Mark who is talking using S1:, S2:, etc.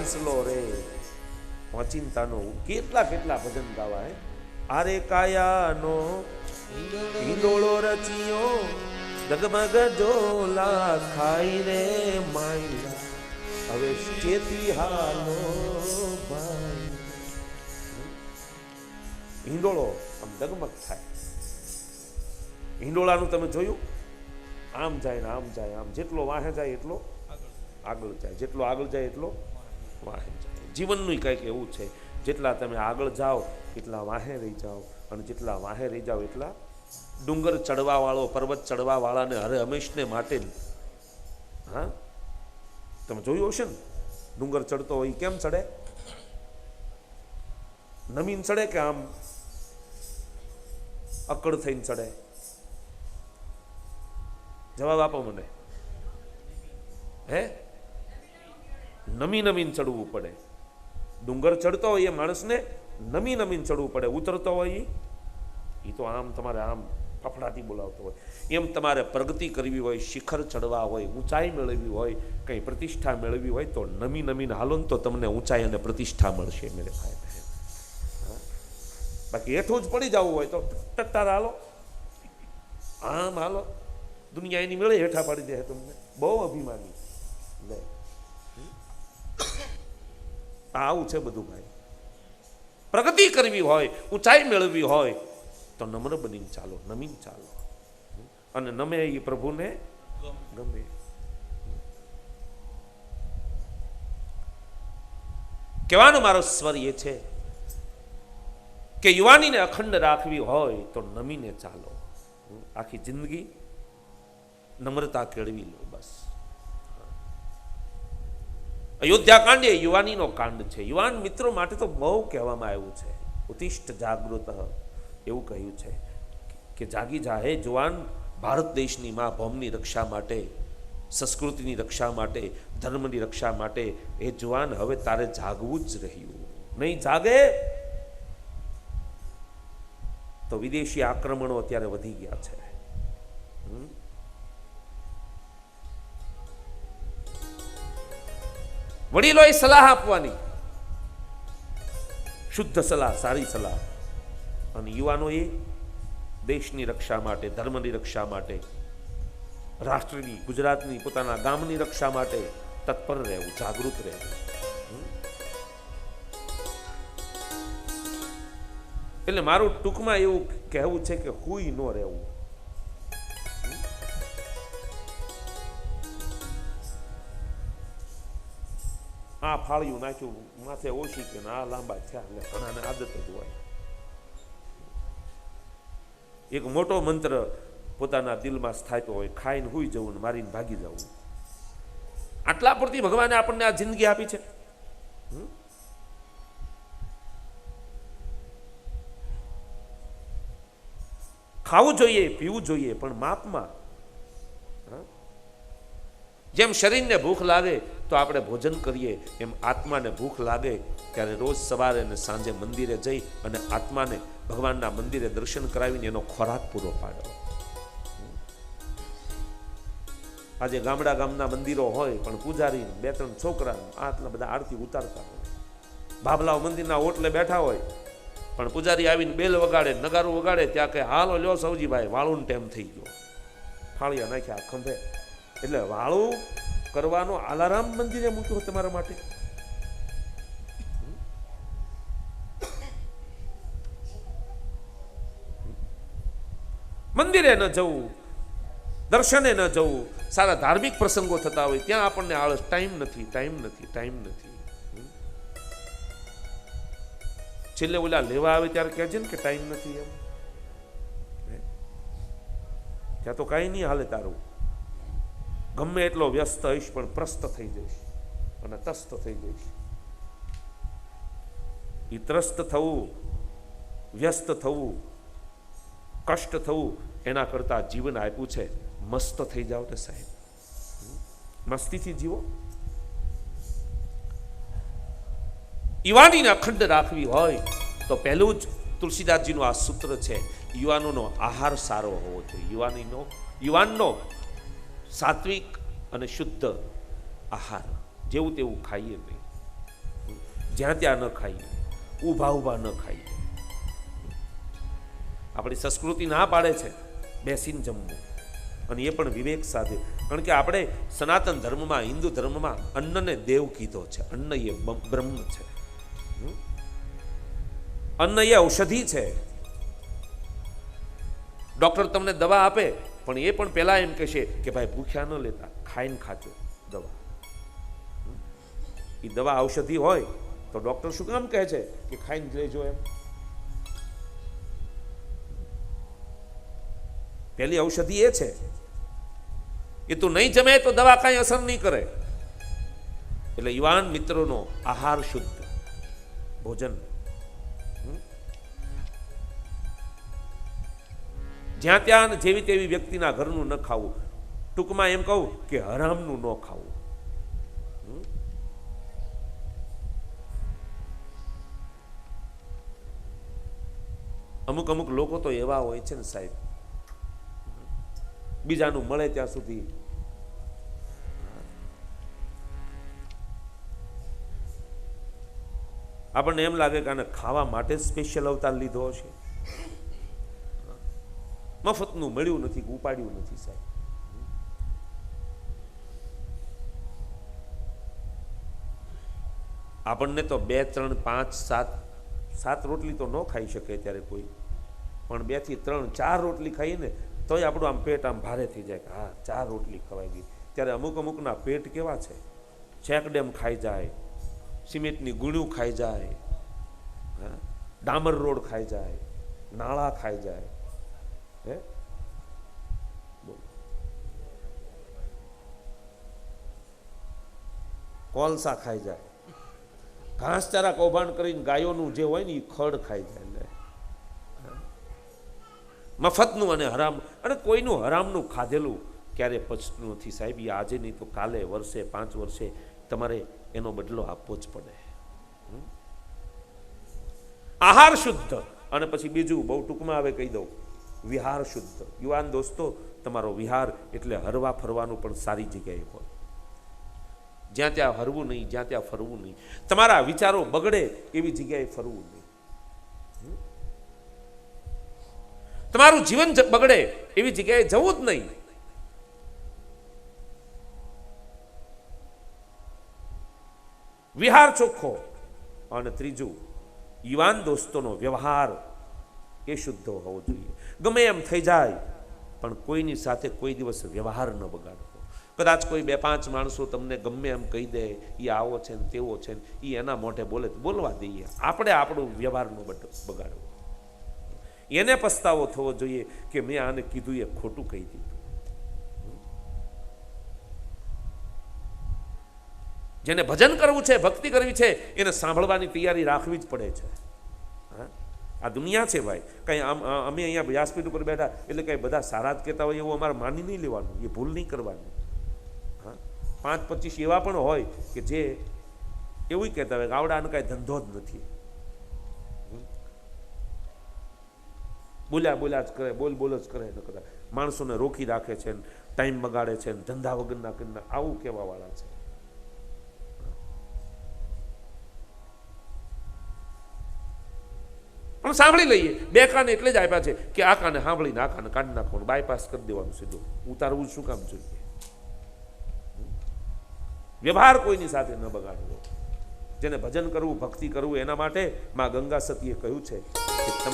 S1: હંસલો રે અચિંતાનો કેટલા કેટલા ભજન ગાવા હે આરે કાયાનો હિંડોળો રચિયો ડગમગ ઝોલા ખાઈ રે માયલા હવે ચેતી હાલો ભાઈ હિંડોળો આમ ડગમગ થાય હિંડોળાનું તમે જોયું આમ જાય ને આમ જાય આમ જેટલો વાહે જાય એટલો આગળ જાય જેટલો આગળ જાય એટલો વાહે જાય જીવનનું કંઈક એવું છે જેટલા તમે આગળ જાઓ એટલા વાહે રહી જાઓ અને જેટલા વાહે રહી જાઓ એટલા ડુંગર ચડવા વાળો પર્વત ચડવા વાળાને હરે હંમેશને માટે હા તમે જોયું હશે ને ડુંગર ચડતો હોય કેમ ચડે નમીન ચડે કે આમ અકડ થઈને ચડે જવાબ આપો મને હે નમી નમીન ચડવું પડે ડુંગર ચડતો હોય એ માણસને નમી નમીન ચડવું પડે ઉતરતો હોય એ તો આમ તમારે આમ ફફડાટી બોલાવતો હોય એમ તમારે પ્રગતિ કરવી હોય શિખર ચડવા હોય ઊંચાઈ મેળવવી હોય કંઈ પ્રતિષ્ઠા મેળવવી હોય તો નમી નમીન હાલો ને તો તમને ઊંચાઈ અને પ્રતિષ્ઠા મળશે મેરે ભાઈ બાકી હેઠું જ પડી જવું હોય તો ટટ્ટાર હાલો આમ હાલો દુનિયા એની મેળે હેઠા પાડી દે તમને બહુ અભિમાની લે આવું છે બધું ભાઈ પ્રગતિ કરવી હોય ઊંચાઈ મેળવવી હોય તો નમ્ર બનીને ચાલો નમીન ચાલો અને નમે એ પ્રભુને ગમે કહેવાનો મારો સ્વર એ છે કે યુવાનીને અખંડ રાખવી હોય તો નમીને ચાલો આખી જિંદગી નમ્રતા કેળવી લો બસ અયોધ્યા કાંડ એ યુવાનીનો કાંડ છે યુવાન મિત્રો માટે તો બહુ કહેવામાં આવ્યું છે ઉત્તિષ્ઠ જાગૃત એવું કહ્યું છે કે જાગી જા હે જુવાન ભારત દેશની માં ભૌમની રક્ષા માટે સંસ્કૃતિની રક્ષા માટે ધર્મની રક્ષા માટે એ જુવાન હવે તારે જાગવું જ રહ્યું નહીં જાગે તો વિદેશી આક્રમણો અત્યારે વધી ગયા છે વડીલોએ સલાહ આપવાની શુદ્ધ સલાહ સારી સલાહ અને યુવાનોએ દેશની રક્ષા માટે ધર્મની રક્ષા માટે રાષ્ટ્રની ગુજરાતની પોતાના ગામની રક્ષા માટે તત્પર રહેવું જાગૃત રહેવું એટલે મારું ટૂંકમાં એવું કહેવું છે કે હુઈ ન રહેવું આ ફાળ્યું નાખ્યું માથે ઓછી કે આ લાંબા થયા એટલે ઘણાને આદત જ હોય એક મોટો મંત્ર પોતાના દિલમાં સ્થાપ્યો હોય ખાઈને હુઈ જવું મારીને ભાગી જવું આટલા પૂરતી ભગવાને આપણને આ જિંદગી આપી છે ખાવું જોઈએ પીવું જોઈએ પણ માપમાં જેમ શરીરને ભૂખ લાગે તો આપણે ભોજન કરીએ એમ આત્માને ભૂખ લાગે ત્યારે રોજ સવારે અને સાંજે મંદિરે જઈ અને આત્માને ભગવાનના મંદિરે દર્શન કરાવીને એનો ખોરાક પૂરો પાડો આજે ગામના મંદિરો હોય પણ પૂજારી 2-3 છોકરા આટલા બધા આરતી ઉતારતા હોય બાબલાઓ મંદિરના ઓટલે બેઠા હોય પણ પૂજારી આવીને બેલ વગાડે નગારું વગાડે ત્યાં કે હાલો લ્યો સૌજીભાઈ વાળું ટાઈમ થઈ ગયો ફાળિયા નાખ્યા ખંભે એટલે વાળું કરવાનો આલારામ મંદિરે મૂક્યો તમારા માટે મંદિરે ન જવું દર્શને ન જવું સારા ધાર્મિક પ્રસંગો થતા હોય ત્યાં આપણને આળસ ટાઈમ નથી છેલ્લે ઓલા લેવા આવે ત્યારે કહે છે ને કે ટાઈમ નથી એમ ત્યાં તો કાંઈ નહીં હાલે તારું ગમે એટલો વ્યસ્ત હઈશ પણ પ્રસ્ત થઈ જઈશ અને તસ્ત થઈ જઈશ એ ત્રસ્ત થવું વ્યસ્ત થવું કષ્ટ થવું એના કરતા જીવન આપ્યું છે મસ્ત થઈ જાવ ને સાહેબ મસ્તીથી જીવો યુવાનીને અખંડ રાખવી હોય તો પહેલું જ તુલસીદાસજીનું આ સૂત્ર છે યુવાનોનો આહાર સારો હોવો જોઈએ યુવાનનો સાત્વિક અને શુદ્ધ આહાર જેવું તેવું ખાઈએ નહીં જ્યાં ત્યાં ન ખાઈએ, ઊભા ઊભા ન ખાઈએ. આપણી સંસ્કૃતિ ના પાડે છે બેસીને જમવું, અને એ પણ વિવેક સાથે. કારણ કે આપણે સનાતન ધર્મમાં, હિન્દુ ધર્મમાં અન્નને દેવ કીધો છે. અન્ન એ બ્રહ્મ છે. અન્ન એ ઔષધિ છે. ડોક્ટર તમને દવા આપે પણ એ પણ પહેલા એમ કહેશે કે ભાઈ ભૂખ્યા ન લેતા, ખાઈને ખાજો દવા. એ દવા ઔષધિ હોય તો ડોક્ટર શું કામ કહે છે કે ખાઈને લેજો એમ? પહેલી ઔષધિ એ છે. એ તું નહીં જમે તો દવા કાંઈ અસર નહીં કરે. એટલે યુવાન મિત્રોનો આહાર શુદ્ધ ભોજન, જ્યાં ત્યાં જેવી તેવી વ્યક્તિના ઘરનું ન ખાવું. ટૂંકમાં એમ કહું કે હરામનું ન ખાવું. અમુક અમુક લોકો તો એવા હોય છે ને સાહેબ, બીજાનું મળે ત્યાં સુધી આપણને એમ લાગે કે આને ખાવા માટે સ્પેશિયલ અવતાર લીધો હશે. મફતનું મળ્યું નથી, ઉપાડ્યું નથી સાહેબ. આપણને તો 2, 3, 5, 7 રોટલી તો ન ખાઈ શકે ત્યારે કોઈ, પણ 2 થી 3, 4 રોટલી ખાઈએ ને તોય આપણું આમ પેટ આમ ભારે થઈ જાય કે હા 4 રોટલી ખવાઈ ગઈ. ત્યારે અમુક અમુકના પેટ કેવા છે, ચેકડેમ ખાઈ જાય, સિમેન્ટની ગુણ્યું ખાઈ જાય, ડામર રોડ ખાઈ જાય, નાળા ખાઈ જાય, હે કોલસા ખાઈ જાય, ઘાસચારા કૌભાંડ કરીને ગાયોનું જે હોય ને એ ખડ ખાઈ જાય. મફતનું અને હરામ, અને કોઈનું હરામનું ખાધેલું ક્યારે પચતું નથી સાહેબ. એ આજે નહીં તો કાલે, વર્ષે, 5 વર્ષે તમારે એનો બદલો આપવો જ પડે. આહાર શુદ્ધ, અને પછી બીજું બહુ ટૂંકમાં હવે કહી દઉં, વિહાર શુદ્ધ. યુવાન દોસ્તો, તમારો વિહાર એટલે હરવા ફરવાનું પણ સારી જગ્યાએ હોય. જ્યાં ત્યાં હરવું નહીં, જ્યાં ત્યાં ફરવું નહીં. તમારા વિચારો બગડે એવી જગ્યાએ ફરવું નહીં. તમારું જીવન બગડે એવી જગ્યાએ જવું જ નહીં. વિહાર ચોખ્ખો. અને ત્રીજું, યુવાન દોસ્તોનો વ્યવહાર એ શુદ્ધ હોવો જોઈએ. ગમે એમ થઈ જાય પણ કોઈની સાથે કોઈ દિવસ વ્યવહાર ન બગાડવો. કદાચ કોઈ 2-5 માણસો તમને ગમે એમ કહી દે એ આવો છે ને તેવો છે ને, એ એના મોઢે બોલે બોલવા દઈએ, આપણે આપણું વ્યવહારનો બગાડવો. એને પસ્તાવો થવો જોઈએ કે મેં આને કીધું એ ખોટું કહી દીધું. જેને ભજન કરવું છે, ભક્તિ કરવી છે, એને સાંભળવાની તૈયારી રાખવી જ પડે છે. આ દુનિયા છે ભાઈ. કંઈ અમે અહીંયા વ્યાસપીઠ ઉપર બેઠા એટલે કંઈ બધા સારા જ કહેતા હોય એવું અમારે માની નહીં લેવાનું, એ ભૂલ નહીં કરવાની. 5-25 એવા પણ હોય કે જે એવું કહેતા હોય કે આવડાનો કાંઈ ધંધો જ નથી, બોલ્યા જ કરે, બોલ જ કરે. માણસોને રોકી રાખે છે, ટાઈમ બગાડે છે, ધંધા વગરના કરીને આવું કહેવા વાળા છે. પણ સાંભળી લઈએ. 2 કાન એટલે જ આપ્યા છે કે આ કાને સાંભળીને આ કાને કાઢી નાખવાનું, બાયપાસ કરી દેવાનું સીધું. ઉતારવું શું કામ જોઈએ? વ્યવહાર કોઈની સાથે ન બગાડવો. જેને ભજન કરવું, ભક્તિ કરવું, એના માટે માં ગંગા સતીએ કહ્યું છે કે